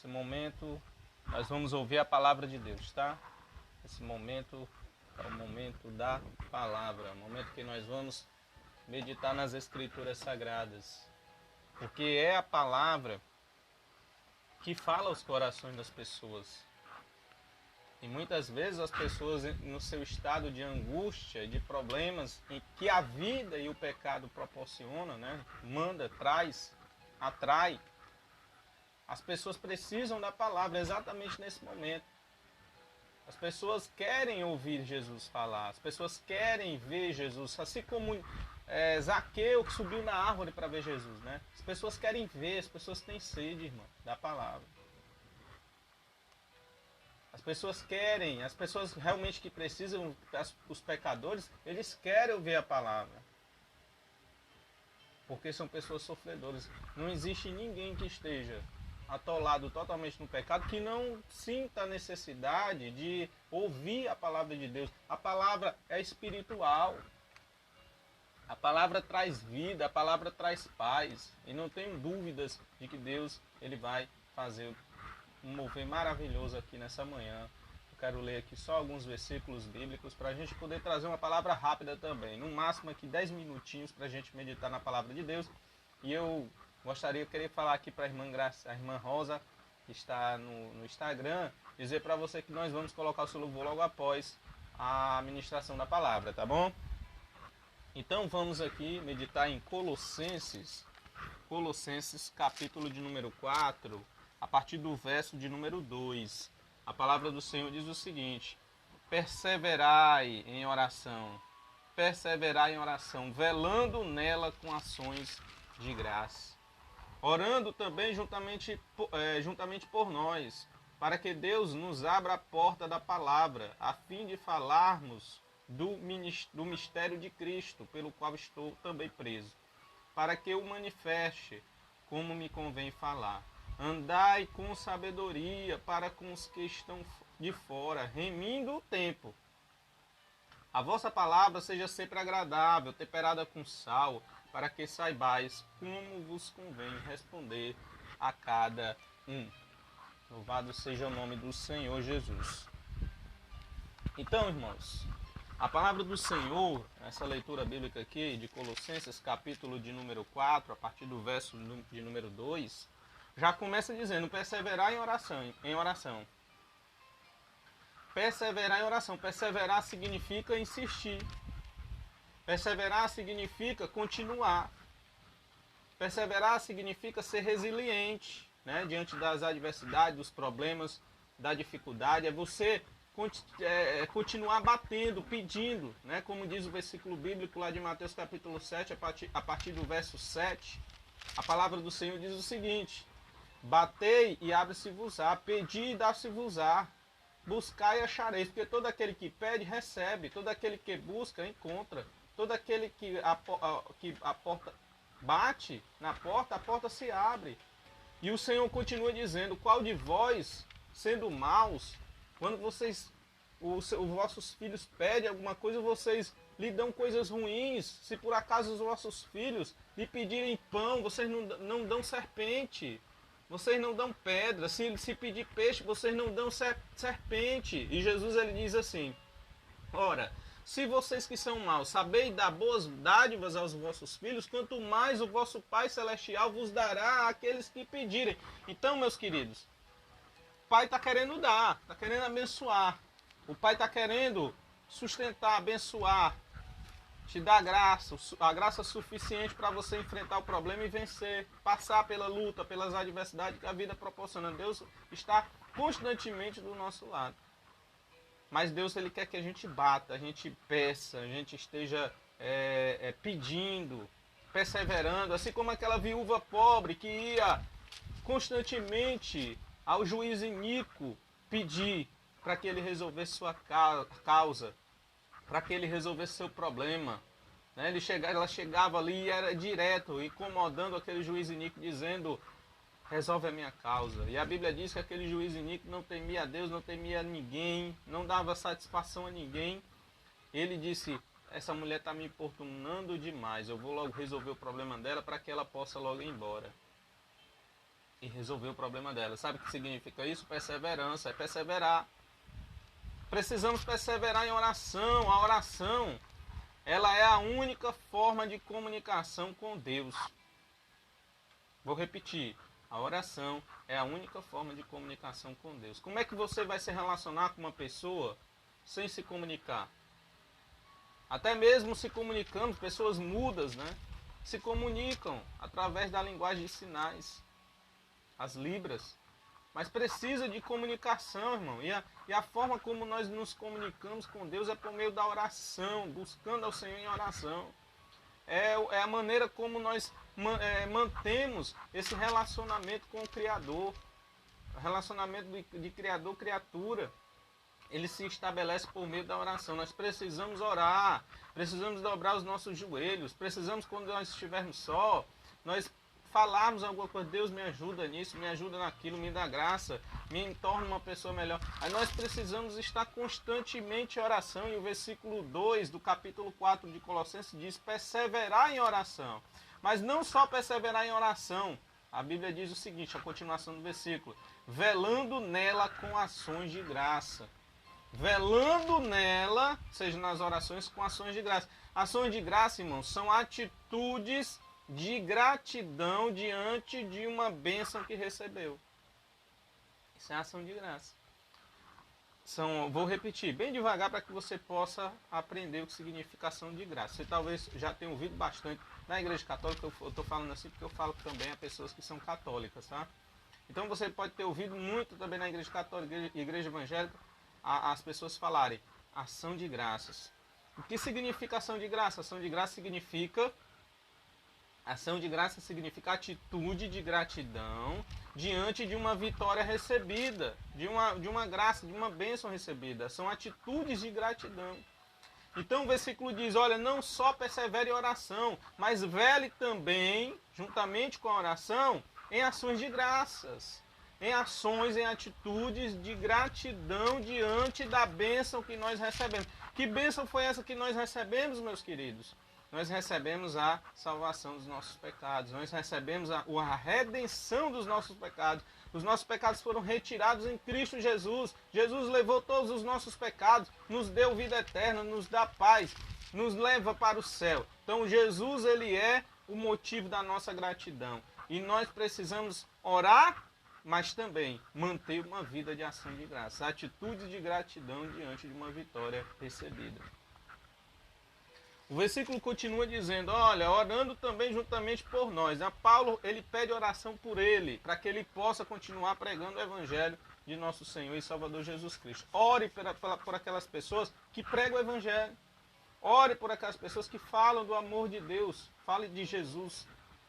Nesse momento, nós vamos ouvir a palavra de Deus, tá? Esse momento é o momento da palavra, o momento que nós vamos meditar nas Escrituras Sagradas. Porque é a palavra que fala aos corações das pessoas. E muitas vezes as pessoas, no seu estado de angústia, de problemas em que a vida e o pecado proporcionam, né? Manda, traz, atrai. As pessoas precisam da palavra exatamente nesse momento. As pessoas querem ouvir Jesus falar, as pessoas querem ver Jesus, assim como Zaqueu que subiu na árvore para ver Jesus, né? As pessoas querem ver, as pessoas têm sede, irmão, da palavra. As pessoas querem, as pessoas realmente que precisam, os pecadores, eles querem ouvir a palavra. Porque são pessoas sofredoras. Não existe ninguém que esteja atolado totalmente no pecado que não sinta a necessidade de ouvir a palavra de Deus. A palavra é espiritual. A palavra traz vida, a palavra traz paz. E não tenho dúvidas de que Deus ele vai fazer um mover maravilhoso aqui nessa manhã. Eu quero ler aqui só alguns versículos bíblicos para a gente poder trazer uma palavra rápida também. No máximo aqui 10 minutinhos para a gente meditar na palavra de Deus. E eu queria falar aqui para a irmã Graça, a irmã Rosa, que está no Instagram, dizer para você que nós vamos colocar o seu louvor logo após a ministração da palavra, tá bom? Então vamos aqui meditar em Colossenses capítulo de número 4, a partir do verso de número 2. A palavra do Senhor diz o seguinte: perseverai em oração, velando nela com ações de graça. Orando também juntamente por nós, para que Deus nos abra a porta da palavra, a fim de falarmos do mistério de Cristo, pelo qual estou também preso, para que o manifeste como me convém falar. Andai com sabedoria para com os que estão de fora, remindo o tempo. A vossa palavra seja sempre agradável, temperada com sal, para que saibais como vos convém responder a cada um. Louvado seja o nome do Senhor Jesus. Então, irmãos, a palavra do Senhor, essa leitura bíblica aqui de Colossenses, capítulo de número 4, a partir do verso de número 2, já começa dizendo: perseverar em oração. Perseverar em oração. Perseverar significa insistir. Perseverar significa continuar. Perseverar significa ser resiliente, né? Diante das adversidades, dos problemas, da dificuldade. É você continuar batendo, pedindo, né? Como diz o versículo bíblico lá de Mateus capítulo 7, a partir do verso 7. A palavra do Senhor diz o seguinte: batei e abre-se-vos-á, pedi e dá-se-vos-á, buscai e achareis, porque todo aquele que pede, recebe, todo aquele que busca, encontra, todo aquele que a porta bate na porta, a porta se abre. E o Senhor continua dizendo: qual de vós, sendo maus, quando os vossos filhos pedem alguma coisa, vocês lhe dão coisas ruins? Se por acaso os vossos filhos lhe pedirem pão, vocês não dão serpente. Vocês não dão pedra. Se pedir peixe, vocês não dão serpente. E Jesus ele diz assim: ora, se vocês que são maus sabeis dar boas dádivas aos vossos filhos, quanto mais o vosso Pai Celestial vos dará àqueles que pedirem. Então, meus queridos, o Pai está querendo dar, está querendo abençoar. O Pai está querendo sustentar, abençoar, te dar a graça suficiente para você enfrentar o problema e vencer, passar pela luta, pelas adversidades que a vida proporciona. Deus está constantemente do nosso lado. Mas Deus ele quer que a gente bata, a gente peça, a gente esteja pedindo, perseverando, assim como aquela viúva pobre que ia constantemente ao juiz iníquo pedir para que ele resolvesse sua causa, para que ele resolvesse seu problema. Né? Ela chegava ali e era direto, incomodando aquele juiz iníquo, dizendo: resolve a minha causa. E a Bíblia diz que aquele juiz iníquo não temia a Deus, não temia a ninguém, não dava satisfação a ninguém. Ele disse: essa mulher está me importunando demais, eu vou logo resolver o problema dela para que ela possa logo ir embora. e resolver o problema dela. Sabe o que significa isso? Perseverança, é perseverar. Precisamos perseverar em oração. A oração, ela é a única forma de comunicação com Deus. Vou repetir. A oração é a única forma de comunicação com Deus. Como é que você vai se relacionar com uma pessoa sem se comunicar? Até mesmo se comunicamos, pessoas mudas, né? Se comunicam através da linguagem de sinais, as libras. Mas precisa de comunicação, irmão. E a forma como nós nos comunicamos com Deus é por meio da oração, buscando ao Senhor em oração. É a maneira como nós mantemos esse relacionamento com o Criador. O relacionamento de Criador-criatura. Ele se estabelece por meio da oração. Nós precisamos orar, precisamos dobrar os nossos joelhos, precisamos, quando nós estivermos só, nós falarmos alguma coisa. Deus, me ajuda nisso, me ajuda naquilo, me dá graça, me torna uma pessoa melhor. Aí nós precisamos estar constantemente em oração. E o versículo 2 do capítulo 4 de Colossenses diz: perseverar em oração. Mas não só perseverar em oração. A Bíblia diz o seguinte, a continuação do versículo: velando nela com ações de graça. Velando nela, seja nas orações, com ações de graça. Ações de graça, irmãos, são atitudes de gratidão diante de uma bênção que recebeu. Isso é ação de graça. Vou repetir bem devagar para que você possa aprender o que significa ação de graça. Você talvez já tenha ouvido bastante na igreja católica. Eu estou falando assim porque eu falo também a pessoas que são católicas, tá? Então você pode ter ouvido muito também na igreja católica e igreja evangélica as pessoas falarem ação de graças. O que significa ação de graça? Ação de graça significa atitude de gratidão diante de uma vitória recebida, de uma graça, de uma bênção recebida. São atitudes de gratidão. Então o versículo diz, olha, não só persevere em oração, mas vele também, juntamente com a oração, em ações de graças. Em ações, em atitudes de gratidão diante da bênção que nós recebemos. Que bênção foi essa que nós recebemos, meus queridos? Nós recebemos a salvação dos nossos pecados. Nós recebemos a redenção dos nossos pecados. Os nossos pecados foram retirados em Cristo Jesus. Jesus levou todos os nossos pecados, nos deu vida eterna, nos dá paz, nos leva para o céu. Então Jesus, ele é o motivo da nossa gratidão. E nós precisamos orar, mas também manter uma vida de ação de graça, atitude de gratidão diante de uma vitória recebida. O versículo continua dizendo, olha, orando também juntamente por nós. Paulo, ele pede oração por ele, para que ele possa continuar pregando o evangelho de nosso Senhor e Salvador Jesus Cristo. Ore por aquelas pessoas que pregam o evangelho. Ore por aquelas pessoas que falam do amor de Deus, fale de Jesus.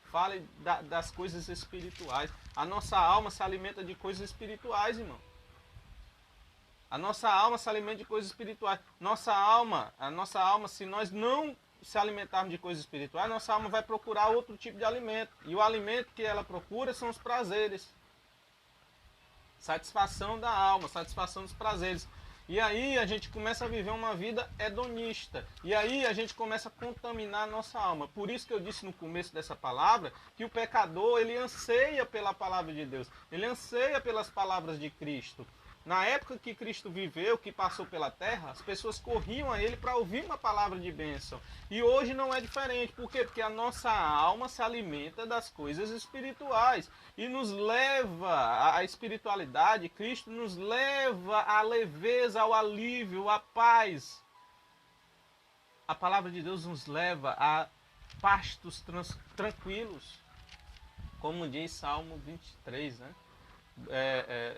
Fale das coisas espirituais. A nossa alma se alimenta de coisas espirituais, irmão. A nossa alma se alimenta de coisas espirituais. A nossa alma, se nós não se alimentarmos de coisas espirituais, nossa alma vai procurar outro tipo de alimento. E o alimento que ela procura são os prazeres. Satisfação da alma, satisfação dos prazeres. E aí a gente começa a viver uma vida hedonista. E aí a gente começa a contaminar a nossa alma. Por isso que eu disse no começo dessa palavra que o pecador, ele anseia pela palavra de Deus. Ele anseia pelas palavras de Cristo. Na época que Cristo viveu, que passou pela terra, as pessoas corriam a ele para ouvir uma palavra de bênção. E hoje não é diferente. Por quê? Porque a nossa alma se alimenta das coisas espirituais. E nos leva à espiritualidade, Cristo nos leva à leveza, ao alívio, à paz. A palavra de Deus nos leva a pastos tranquilos. Como diz Salmo 23, né?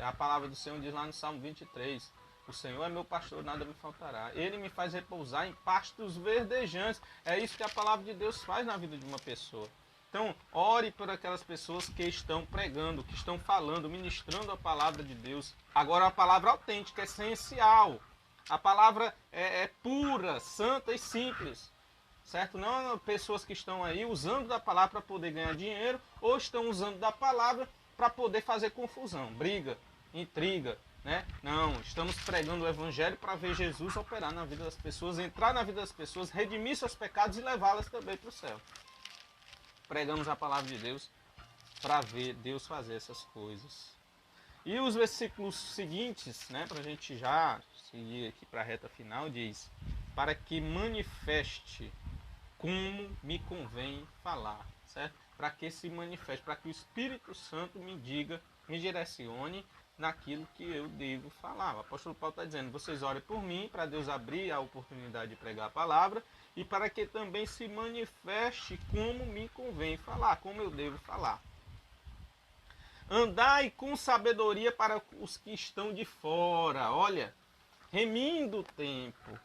A palavra do Senhor diz lá no Salmo 23, o Senhor é meu pastor, nada me faltará. Ele me faz repousar em pastos verdejantes. É isso que a palavra de Deus faz na vida de uma pessoa. Então, ore por aquelas pessoas que estão pregando, que estão falando, ministrando a palavra de Deus. Agora, a palavra autêntica, essencial. A palavra é pura, santa e simples. Certo? Não pessoas que estão aí usando da palavra para poder ganhar dinheiro, ou estão usando da palavra para poder fazer confusão, briga, intriga, né? Não, estamos pregando o evangelho para ver Jesus operar na vida das pessoas, entrar na vida das pessoas, redimir seus pecados e levá-las também para o céu. Pregamos a palavra de Deus para ver Deus fazer essas coisas. E os versículos seguintes, né, para a gente já seguir aqui para a reta final, diz: para que manifeste como me convém falar, certo? Para que se manifeste, para que o Espírito Santo me diga, me direcione naquilo que eu devo falar. O apóstolo Paulo está dizendo: vocês orem por mim, para Deus abrir a oportunidade de pregar a palavra, e para que também se manifeste como me convém falar, como eu devo falar. Andai com sabedoria para os que estão de fora. Olha, remindo o tempo.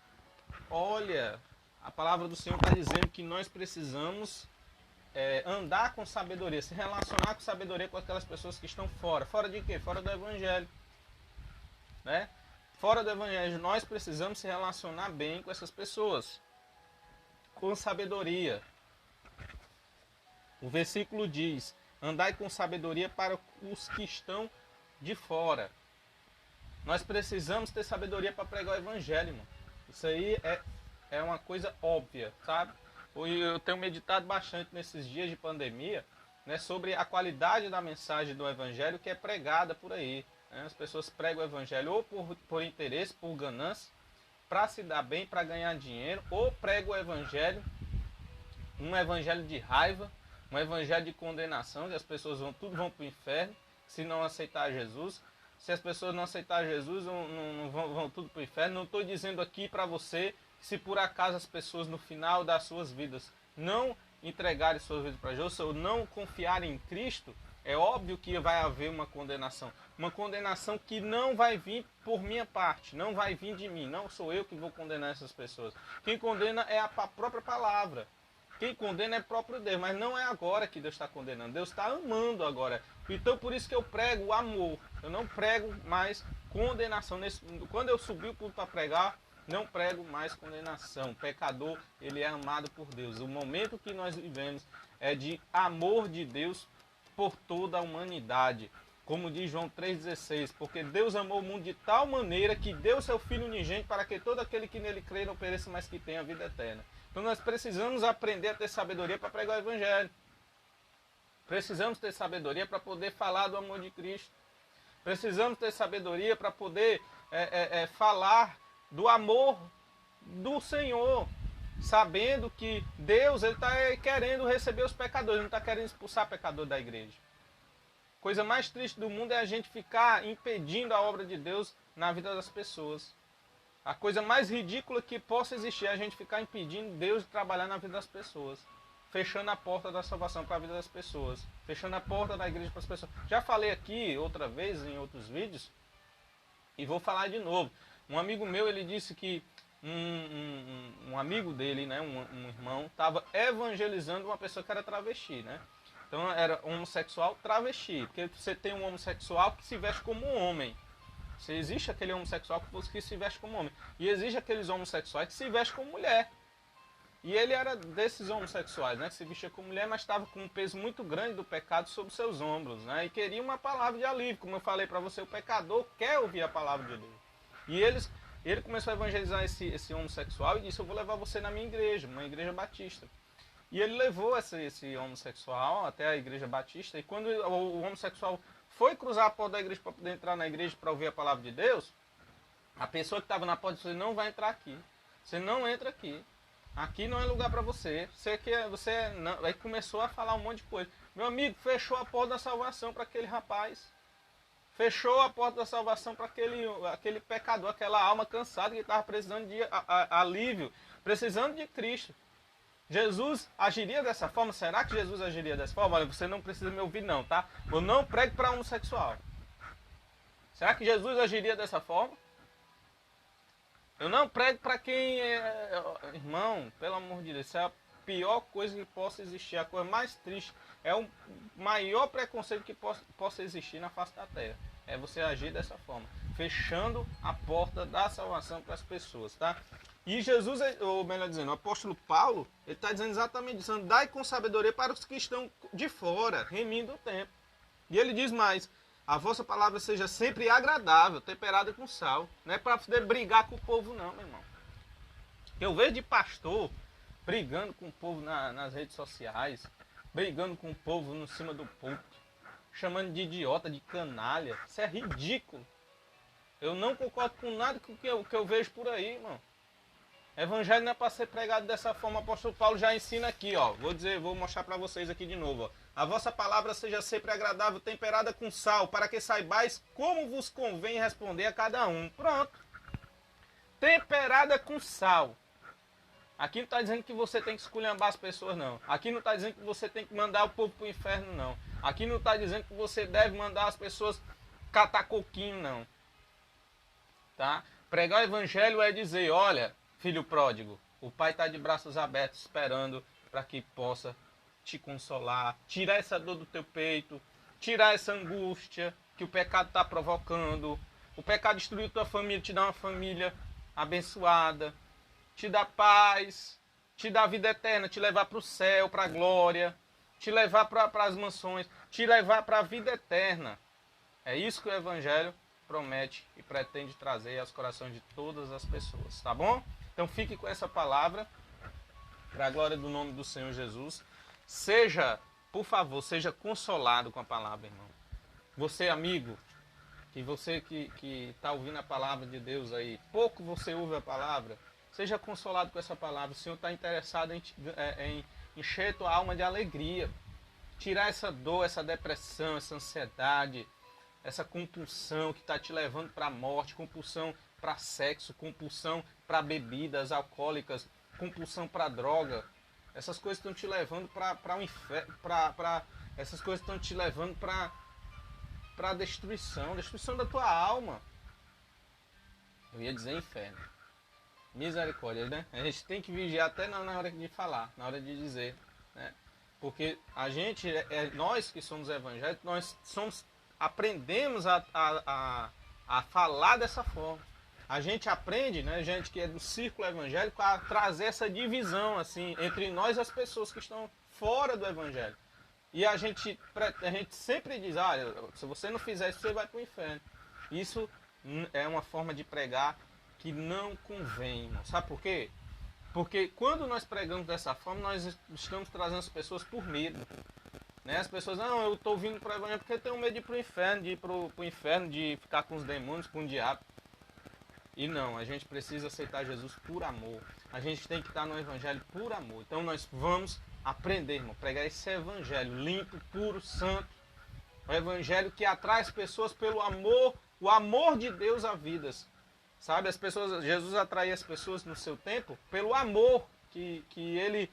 Olha, a palavra do Senhor está dizendo que nós precisamos andar com sabedoria, se relacionar com sabedoria com aquelas pessoas que estão fora. Fora de quê? Fora do Evangelho. Né? Fora do Evangelho, nós precisamos se relacionar bem com essas pessoas. Com sabedoria. O versículo diz: andai com sabedoria para os que estão de fora. Nós precisamos ter sabedoria para pregar o Evangelho, mano. Isso aí é uma coisa óbvia, sabe? Eu tenho meditado bastante nesses dias de pandemia, né, sobre a qualidade da mensagem do Evangelho que é pregada por aí. Né? As pessoas pregam o Evangelho ou por interesse, por ganância, para se dar bem, para ganhar dinheiro, ou pregam o Evangelho, um Evangelho de raiva, um Evangelho de condenação, que as pessoas tudo vão para o inferno se não aceitar Jesus. Se as pessoas não aceitarem Jesus, não vão tudo para o inferno. Não estou dizendo aqui para você, se por acaso as pessoas no final das suas vidas não entregarem suas vidas para Jesus, ou não confiarem em Cristo, é óbvio que vai haver uma condenação. Uma condenação que não vai vir por minha parte, não vai vir de mim. Não sou eu que vou condenar essas pessoas. Quem condena é a própria palavra. Quem condena é o próprio Deus, mas não é agora que Deus está condenando. Deus está amando agora. Então por isso que eu prego o amor. Eu não prego mais condenação. Quando eu subi o púlpito para pregar, não prego mais condenação. O pecador, ele é amado por Deus. O momento que nós vivemos é de amor de Deus por toda a humanidade. Como diz João 3,16, porque Deus amou o mundo de tal maneira que deu seu Filho unigênito para que todo aquele que nele crê não pereça, mas que tenha vida eterna. Então nós precisamos aprender a ter sabedoria para pregar o Evangelho. Precisamos ter sabedoria para poder falar do amor de Cristo. Precisamos ter sabedoria para poder falar do amor do Senhor, sabendo que Deus está querendo receber os pecadores, não está querendo expulsar pecador da igreja. A coisa mais triste do mundo é a gente ficar impedindo a obra de Deus na vida das pessoas. A coisa mais ridícula que possa existir é a gente ficar impedindo Deus de trabalhar na vida das pessoas. Fechando a porta da salvação para a vida das pessoas. Fechando a porta da igreja para as pessoas. Já falei aqui outra vez em outros vídeos e vou falar de novo. Um amigo meu, ele disse que um amigo dele, né, um irmão, estava evangelizando uma pessoa que era travesti, né? Então era homossexual travesti, porque você tem um homossexual que se veste como um homem. Se existe aquele homossexual que se veste como homem. E existe aqueles homossexuais que se vestem como mulher. E ele era desses homossexuais, né, que se vestia como mulher, mas estava com um peso muito grande do pecado sobre seus ombros, né? E queria uma palavra de alívio. Como eu falei para você, o pecador quer ouvir a palavra de Deus. E ele começou a evangelizar esse homossexual e disse: eu vou levar você na minha igreja, uma igreja batista. E ele levou esse homossexual até a igreja batista. E quando o homossexual foi cruzar a porta da igreja para poder entrar na igreja para ouvir a palavra de Deus, a pessoa que estava na porta disse: você não vai entrar aqui. Você não entra aqui. Aqui não é lugar para você. Você não. Aí começou a falar um monte de coisa. Meu amigo, fechou a porta da salvação para aquele rapaz. Fechou a porta da salvação para aquele pecador, aquela alma cansada que estava precisando de alívio, precisando de Cristo. Jesus agiria dessa forma? Será que Jesus agiria dessa forma? Olha, você não precisa me ouvir não, tá? Eu não prego para homossexual. Será que Jesus agiria dessa forma? Eu não prego para quem é... Irmão, pelo amor de Deus, isso é a pior coisa que possa existir. A coisa mais triste, é o maior preconceito que possa existir na face da terra. É você agir dessa forma, fechando a porta da salvação para as pessoas, tá? E Jesus, ou melhor dizendo, o apóstolo Paulo, ele está dizendo exatamente isso: andai com sabedoria para os que estão de fora, remindo o tempo. E ele diz mais: a vossa palavra seja sempre agradável, temperada com sal. Não é para poder brigar com o povo não, meu irmão. Eu vejo de pastor brigando com o povo nas redes sociais, brigando com o povo no cima do púlpito. chamando de idiota, de canalha. Isso é ridículo. Eu não concordo com nada que eu vejo por aí, irmão. Evangelho não é para ser pregado dessa forma. O apóstolo Paulo já ensina aqui, ó. Vou mostrar para vocês aqui de novo, ó. A vossa palavra seja sempre agradável, temperada com sal, para que saibais como vos convém responder a cada um. Pronto. Temperada com sal. Aqui não está dizendo que você tem que esculhambar as pessoas, não. Aqui não está dizendo que você tem que mandar o povo para o inferno, não. Aqui não está dizendo que você deve mandar as pessoas catar coquinho, não. Tá? Pregar o evangelho é dizer, olha, filho pródigo, o pai está de braços abertos esperando para que possa te consolar, tirar essa dor do teu peito, tirar essa angústia que o pecado está provocando. O pecado destruiu tua família, te dá uma família abençoada, te dá paz, te dá vida eterna, te levar para o céu, para a glória, te levar para as mansões, te levar para a vida eterna. É isso que o evangelho promete e pretende trazer aos corações de todas as pessoas, tá bom? Então fique com essa palavra, para a glória do nome do Senhor Jesus. Seja, por favor, seja consolado com a palavra, irmão. Você, amigo, você que está ouvindo a palavra de Deus aí, pouco você ouve a palavra, seja consolado com essa palavra. O Senhor está interessado em encher tua alma de alegria, tirar essa dor, essa depressão, essa ansiedade, essa compulsão que está te levando para a morte, compulsão para sexo, compulsão para bebidas alcoólicas, compulsão para droga. Essas coisas estão te levando para o inferno, essas coisas estão te levando para a destruição da tua alma. Eu ia dizer inferno. Misericórdia, né? A gente tem que vigiar até na hora de falar, na hora de dizer, né? Porque a gente, nós que somos evangélicos, nós aprendemos a falar dessa forma. A gente aprende, né, gente que é do círculo evangélico, a trazer essa divisão assim entre nós e as pessoas que estão fora do evangelho. E a gente sempre diz, olha, se você não fizer isso, você vai para o inferno. Isso é uma forma de pregar que não convém, irmão. Sabe por quê? Porque quando nós pregamos dessa forma, nós estamos trazendo as pessoas por medo. Né? As pessoas, não, eu estou vindo para o evangelho porque eu tenho medo de ir para o inferno, de ir para o inferno, de ficar com os demônios, com o diabo. E não, a gente precisa aceitar Jesus por amor. A gente tem que estar no evangelho por amor. Então nós vamos aprender, irmão, pregar esse evangelho limpo, puro, santo. O evangelho que atrai as pessoas pelo amor, o amor de Deus a vidas. Sabe, Jesus atraía as pessoas no seu tempo pelo amor que ele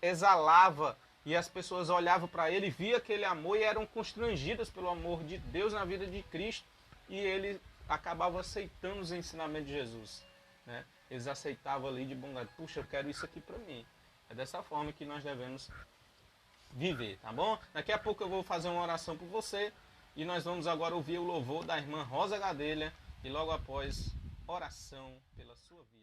exalava. E as pessoas olhavam para ele, via aquele amor e eram constrangidas pelo amor de Deus na vida de Cristo. E ele acabava aceitando os ensinamentos de Jesus, né? Eles aceitavam ali de bondade. Puxa, eu quero isso aqui para mim. É dessa forma que nós devemos viver, tá bom? Daqui a pouco eu vou fazer uma oração por você e nós vamos agora ouvir o louvor da irmã Rosa Gadelha e logo após, oração pela sua vida.